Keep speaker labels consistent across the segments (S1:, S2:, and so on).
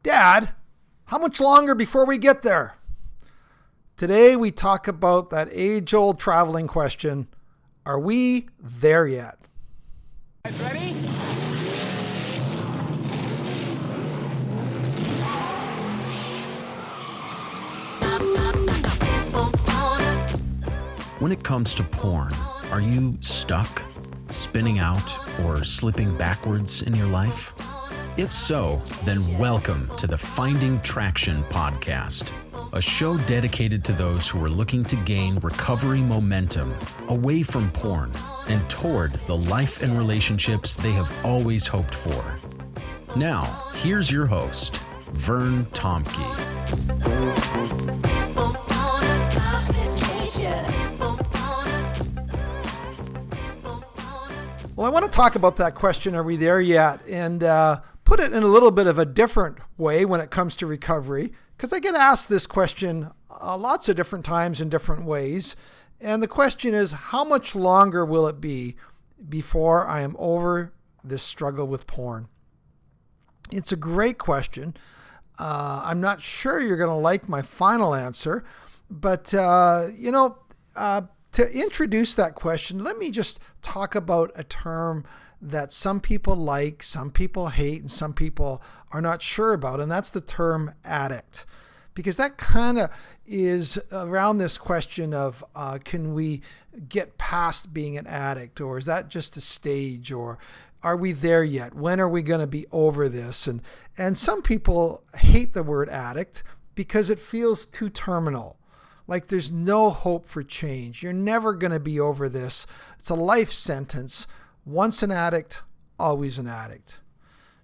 S1: Dad, how much longer before we get there? Today we talk about that age-old traveling question, are we there yet?
S2: Guys ready?
S3: When it comes to porn, are you stuck, spinning out, or slipping backwards in your life? If so, then welcome to the Finding Traction podcast, a show dedicated to those who are looking to gain recovery momentum away from porn and toward the life and relationships they have always hoped for. Now, here's your host, Vern Tomke.
S1: Well, I want to talk about that question, are we there yet? And put it in a little bit of a different way when it comes to recovery, because I get asked this question lots of different times in different ways. And the question is, how much longer will it be before I am over this struggle with porn? It's a great question. I'm not sure you're going to like my final answer, but to introduce that question, let me just talk about a term that some people like, some people hate, and some people are not sure about, and that's the term addict. Because that kind of is around this question of can we get past being an addict, or is that just a stage, or are we there yet? When are we going to be over this? And some people hate the word addict because it feels too terminal. Like there's no hope for change. You're never going to be over this. It's a life sentence. Once an addict, always an addict.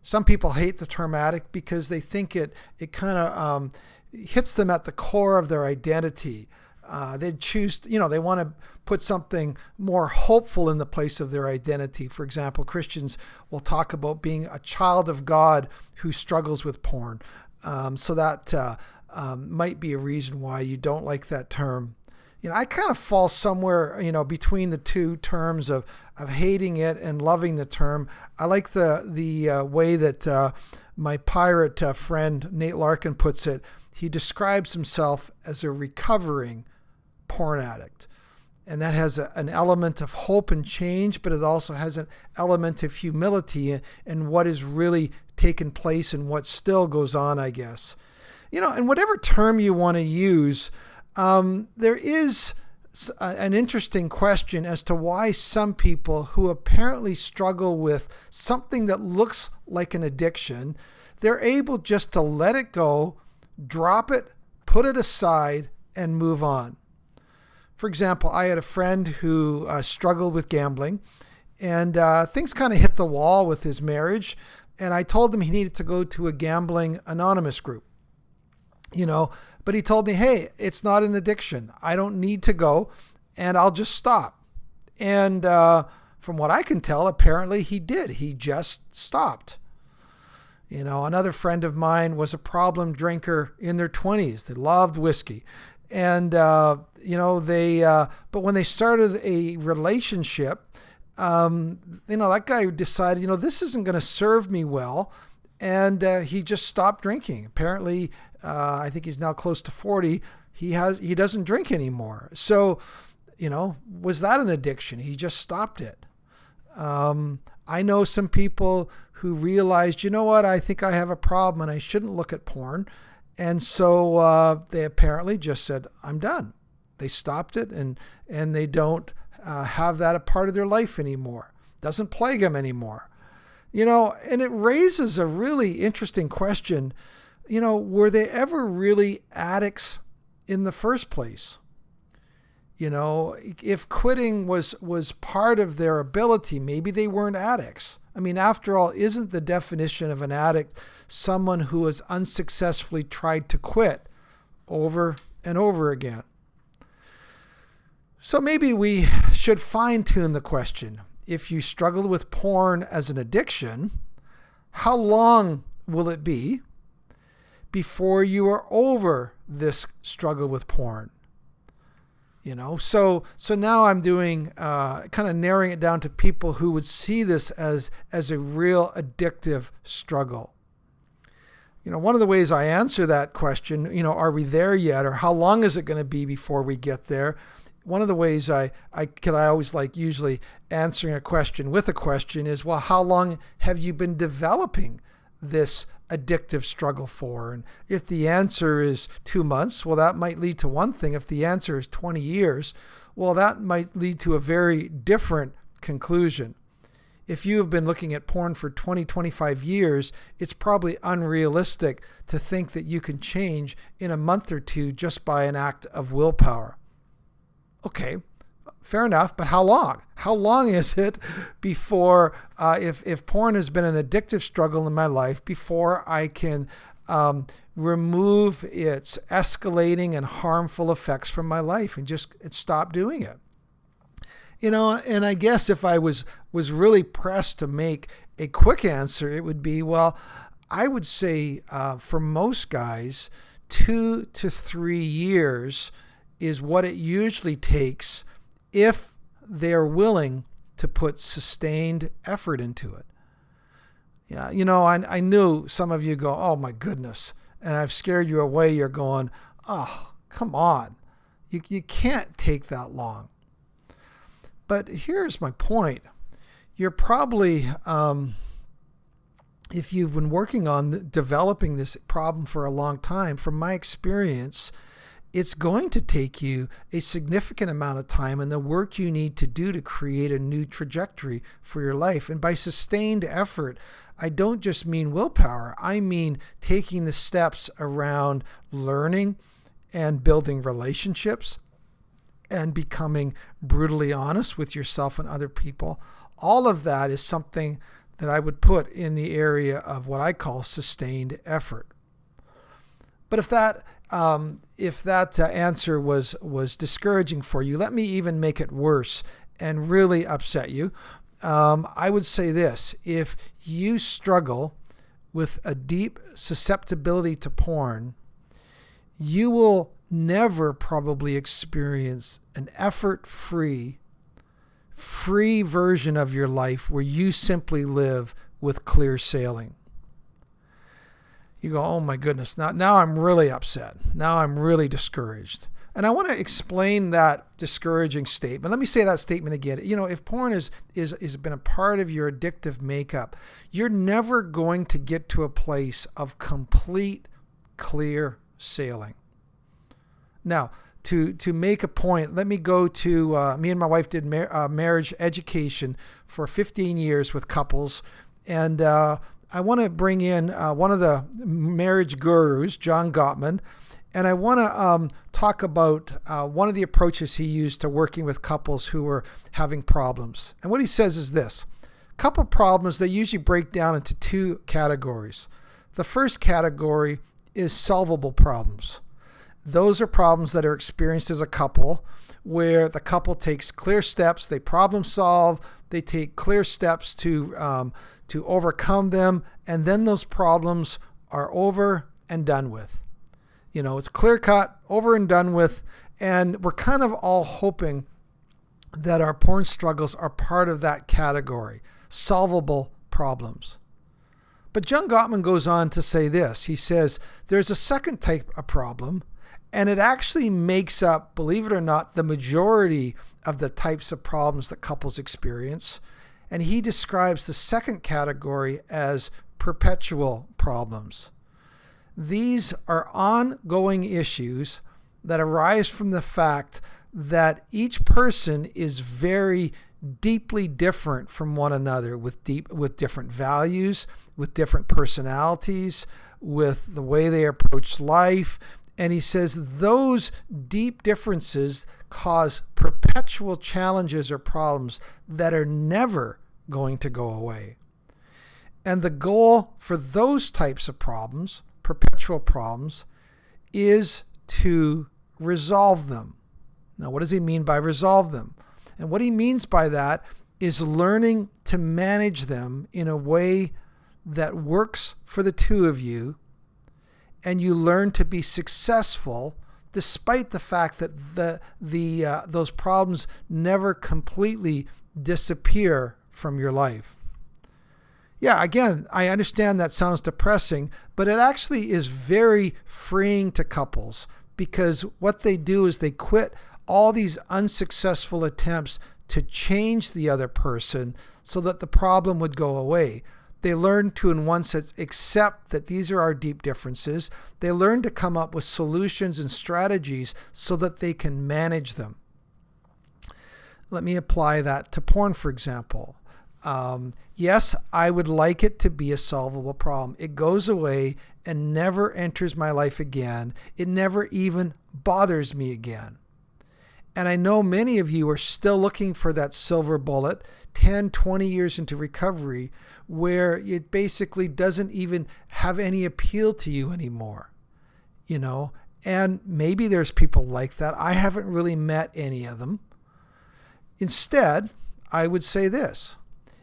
S1: Some people hate the term addict because they think it kind of hits them at the core of their identity. They'd choose, they want to put something more hopeful in the place of their identity. For example, Christians will talk about being a child of God who struggles with porn. So that might be a reason why you don't like that term. I kind of fall somewhere, between the two terms of hating it and loving the term. I like the way that my pirate friend Nate Larkin puts it. He describes himself as a recovering porn addict. And that has an element of hope and change, but it also has an element of humility and what is really taken place and what still goes on, I guess. And whatever term you want to use, there is an interesting question as to why some people who apparently struggle with something that looks like an addiction, they're able just to let it go, drop it, put it aside, and move on. For example, I had a friend who struggled with gambling, and things kind of hit the wall with his marriage, and I told him he needed to go to a gambling anonymous group. But he told me, hey, it's not an addiction. I don't need to go, and I'll just stop. And from what I can tell, apparently he did. He just stopped. Another friend of mine was a problem drinker in their 20s. They loved whiskey. And, but when they started a relationship, that guy decided, this isn't going to serve me well. And he just stopped drinking. Apparently, I think he's now close to 40. He doesn't drink anymore. So, was that an addiction? He just stopped it. I know some people who realized, I think I have a problem and I shouldn't look at porn. And so they apparently just said, I'm done. They stopped it and they don't have that a part of their life anymore. Doesn't plague them anymore. And it raises a really interesting question. Were they ever really addicts in the first place? If quitting was part of their ability, maybe they weren't addicts. I mean, after all, isn't the definition of an addict someone who has unsuccessfully tried to quit over and over again? So maybe we should fine-tune the question. If you struggle with porn as an addiction, how long will it be before you are over this struggle with porn? So now I'm doing kind of narrowing it down to people who would see this as a real addictive struggle. One of the ways I answer that question, are we there yet, or how long is it going to be before we get there? One of the ways I always like usually answering a question with a question is, well, how long have you been developing this addictive struggle for? And if the answer is 2 months, well, that might lead to one thing. If the answer is 20 years, well, that might lead to a very different conclusion. If you have been looking at porn for 20, 25 years, it's probably unrealistic to think that you can change in a month or two just by an act of willpower. Okay, fair enough, but how long? How long is it before, if porn has been an addictive struggle in my life, before I can remove its escalating and harmful effects from my life and just stop doing it? And I guess if I was really pressed to make a quick answer, it would be, well, I would say for most guys, 2 to 3 years is what it usually takes if they're willing to put sustained effort into it. Yeah, I knew some of you go, oh my goodness, and I've scared you away. You're going, oh, come on. You can't take that long. But here's my point. You're probably, if you've been working on developing this problem for a long time, from my experience, it's going to take you a significant amount of time and the work you need to do to create a new trajectory for your life. And by sustained effort, I don't just mean willpower. I mean taking the steps around learning and building relationships and becoming brutally honest with yourself and other people. All of that is something that I would put in the area of what I call sustained effort. But if that answer was discouraging for you, let me even make it worse and really upset you. I would say this: if you struggle with a deep susceptibility to porn, you will never probably experience an effort-free version of your life where you simply live with clear sailing. You go, oh my goodness, now I'm really upset. Now I'm really discouraged. And I want to explain that discouraging statement. Let me say that statement again. If porn has been a part of your addictive makeup, you're never going to get to a place of complete clear sailing. Now, to make a point, let me go to, me and my wife did marriage education for 15 years with couples. And I want to bring in one of the marriage gurus, John Gottman. And I want to talk about one of the approaches he used to working with couples who were having problems. And what he says is this: couple problems, they usually break down into 2 categories. The first category is solvable problems. Those are problems that are experienced as a couple, where the couple takes clear steps, they problem solve, they take clear steps to overcome them, and then those problems are over and done with. It's clear cut, over and done with, and we're kind of all hoping that our porn struggles are part of that category, solvable problems. But John Gottman goes on to say this. He says there's a second type of problem, and it actually makes up, believe it or not, the majority of the types of problems that couples experience. And he describes the second category as perpetual problems. These are ongoing issues that arise from the fact that each person is very deeply different from one another, with different values, with different personalities, with the way they approach life. And he says those deep differences cause perpetual challenges or problems that are never going to go away. And the goal for those types of problems, perpetual problems, is to resolve them. Now, what does he mean by resolve them? And what he means by that is learning to manage them in a way that works for the two of you, and you learn to be successful despite the fact that those problems never completely disappear from your life. Yeah, again, I understand that sounds depressing, but it actually is very freeing to couples, because what they do is they quit all these unsuccessful attempts to change the other person so that the problem would go away. They learn to, in one sense, accept that these are our deep differences. They learn to come up with solutions and strategies so that they can manage them. Let me apply that to porn, for example. Yes, I would like it to be a solvable problem. It goes away and never enters my life again. It never even bothers me again. And I know many of you are still looking for that silver bullet 10, 20 years into recovery, where it basically doesn't even have any appeal to you anymore, and maybe there's people like that. I haven't really met any of them. Instead, I would say this: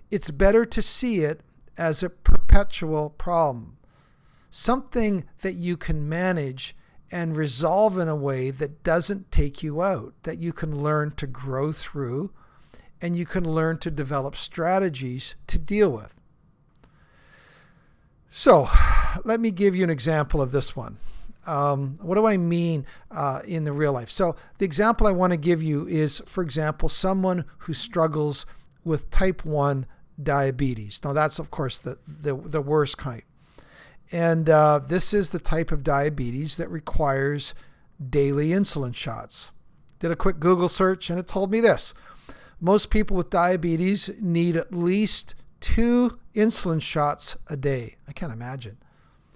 S1: it's better to see it as a perpetual problem, something that you can manage and resolve in a way that doesn't take you out, that you can learn to grow through, and you can learn to develop strategies to deal with. So let me give you an example of this one. What do I mean in the real life? So the example I want to give you is, for example, someone who struggles with type 1 diabetes. Now that's, of course, the worst kind. And this is the type of diabetes that requires daily insulin shots. Did a quick Google search and it told me this: most people with diabetes need at least 2 insulin shots a day. I can't imagine.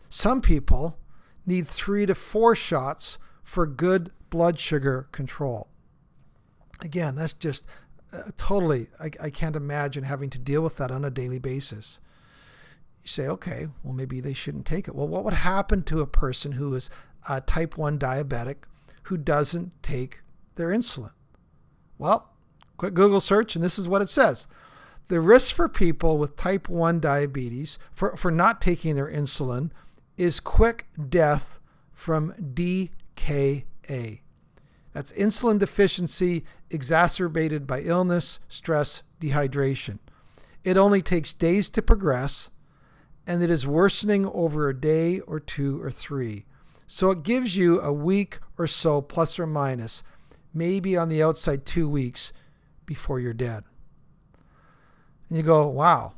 S1: Some people need 3 to 4 shots for good blood sugar control. Again, that's just totally, I can't imagine having to deal with that on a daily basis. You say, okay, well, maybe they shouldn't take it. Well, what would happen to a person who is a type 1 diabetic who doesn't take their insulin? Well, quick Google search, and this is what it says. The risk for people with type 1 diabetes for not taking their insulin is quick death from DKA. That's insulin deficiency exacerbated by illness, stress, dehydration. It only takes days to progress, and it is worsening over a day or 2 or 3. So it gives you a week or so, plus or minus, maybe on the outside 2 weeks before you're dead. And you go, wow,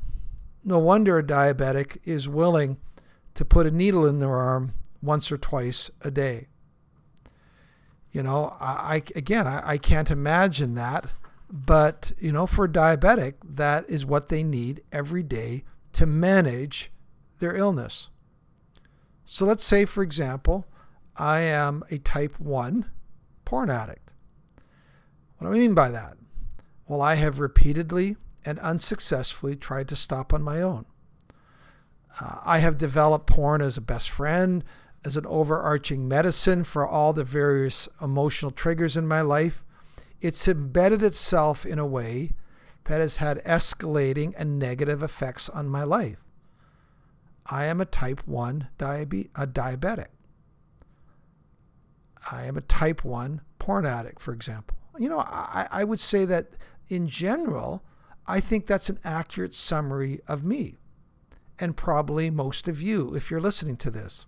S1: no wonder a diabetic is willing to put a needle in their arm once or twice a day. I can't imagine that, but, for a diabetic, that is what they need every day to manage their illness. So let's say, for example, I am a type 1 porn addict. What do I mean by that? Well, I have repeatedly and unsuccessfully tried to stop on my own. I have developed porn as a best friend, as an overarching medicine for all the various emotional triggers in my life. It's embedded itself in a way that has had escalating and negative effects on my life. I am a type 1 diabetic. I am a type 1 porn addict, for example. I would say that in general, I think that's an accurate summary of me, and probably most of you if you're listening to this.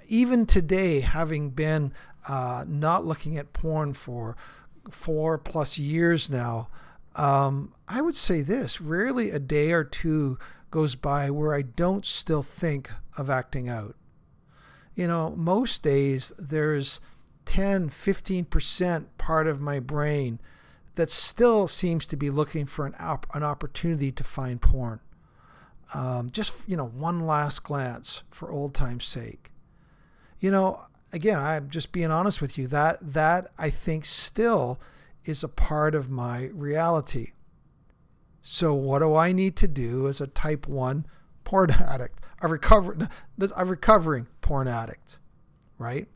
S1: Even today, having been not looking at porn for 4+ years now, I would say this: rarely a day or 2 goes by where I don't still think of acting out. Most days there's 10, 15% part of my brain that still seems to be looking for an opportunity to find porn. Just one last glance for old time's sake. Again, I'm just being honest with you, that I think still is a part of my reality. So what do I need to do as a type 1 porn addict, a recovering porn addict, right?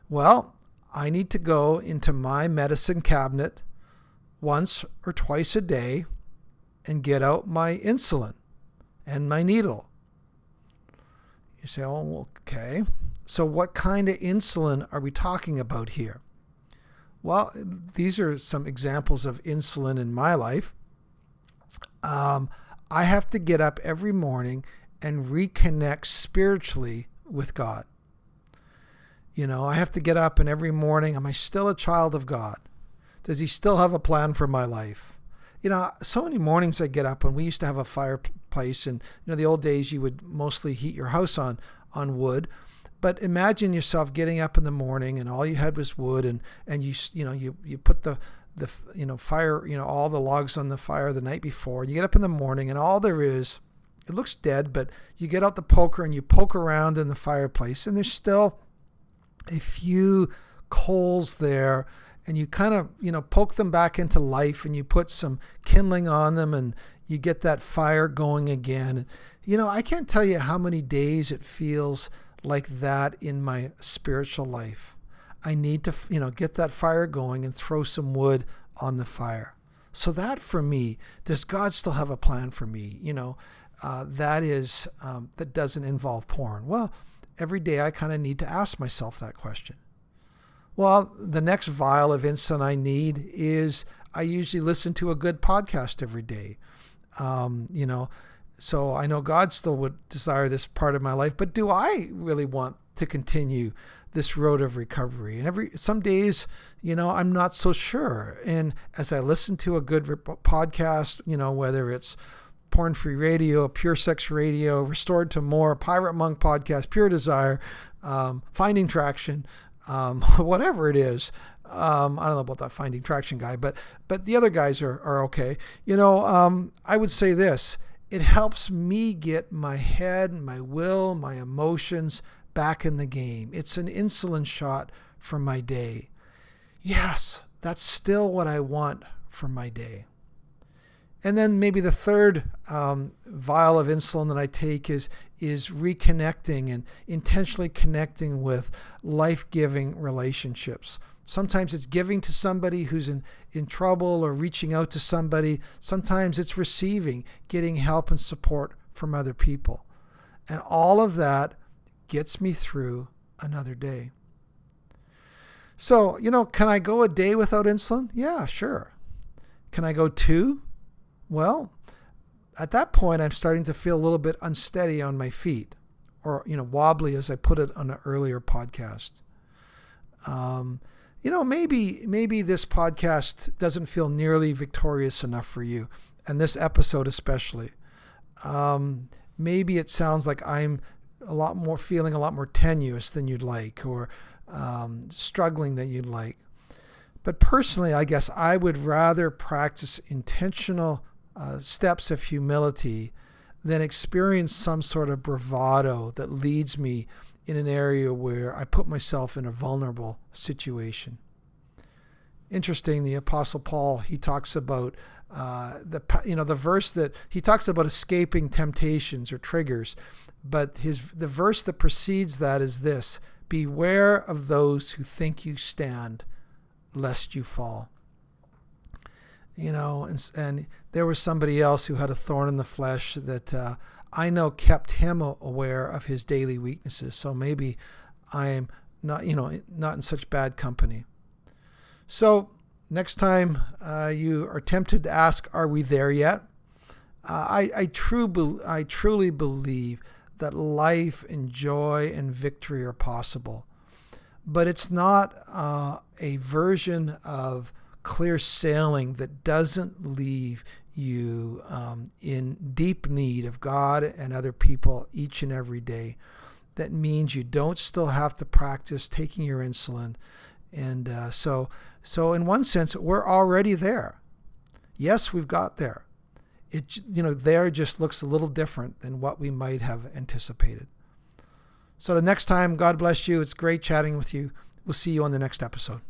S1: Well, I need to go into my medicine cabinet once or twice a day and get out my insulin and my needle. You say, oh, okay. So what kind of insulin are we talking about here? Well, these are some examples of insulin in my life. I I have to get up every morning and reconnect spiritually with God. I have to get up and every morning, am I still a child of God? Does he still have a plan for my life? So many mornings I get up, and we used to have a fireplace, and the old days you would mostly heat your house on wood. But imagine yourself getting up in the morning and all you had was wood, and you put the fire, all the logs on the fire the night before. You get up in the morning and all there is, it looks dead, but you get out the poker and you poke around in the fireplace, and there's still a few coals there, and you kind of, poke them back into life, and you put some kindling on them, and you get that fire going again. I can't tell you how many days it feels like that in my spiritual life. I need to, get that fire going and throw some wood on the fire. So that for me, does God still have a plan for me? That doesn't involve porn. Well, every day I kind of need to ask myself that question. Well, the next vial of insulin I need is I usually listen to a good podcast every day. So I know God still would desire this part of my life, but do I really want to continue this road of recovery? And some days, I'm not so sure. And as I listen to a good podcast, whether it's Porn-Free Radio, Pure Sex Radio, Restored to More, Pirate Monk Podcast, Pure Desire, Finding Traction, whatever it is. I don't know about that Finding Traction guy, but the other guys are okay. I would say this. It helps me get my head, my will, my emotions back in the game. It's an insulin shot for my day. Yes, that's still what I want for my day. And then maybe the third vial of insulin that I take is reconnecting and intentionally connecting with life-giving relationships. Sometimes it's giving to somebody who's in trouble or reaching out to somebody. Sometimes it's receiving, getting help and support from other people. And all of that gets me through another day. So, can I go a day without insulin? Yeah, sure. Can I go 2? Well, at that point, I'm starting to feel a little bit unsteady on my feet, or, wobbly, as I put it on an earlier podcast. Maybe this podcast doesn't feel nearly victorious enough for you, and this episode especially. Maybe it sounds like I'm feeling a lot more tenuous than you'd like, or struggling than you'd like. But personally, I guess I would rather practice intentional steps of humility than experience some sort of bravado that leads me in an area where I put myself in a vulnerable situation. Interesting, the Apostle Paul, he talks about the verse that he talks about escaping temptations or triggers, but the verse that precedes that is this: beware of those who think you stand, lest you fall. And there was somebody else who had a thorn in the flesh that I know kept him aware of his daily weaknesses. So maybe I am not in such bad company. So next time you are tempted to ask, are we there yet? I truly believe that life and joy and victory are possible. But it's not a version of clear sailing that doesn't leave you in deep need of God and other people each and every day. That means you don't still have to practice taking your insulin. And so in one sense, we're already there. Yes, we've got there. There just looks a little different than what we might have anticipated. So the next time, God bless you. It's great chatting with you. We'll see you on the next episode.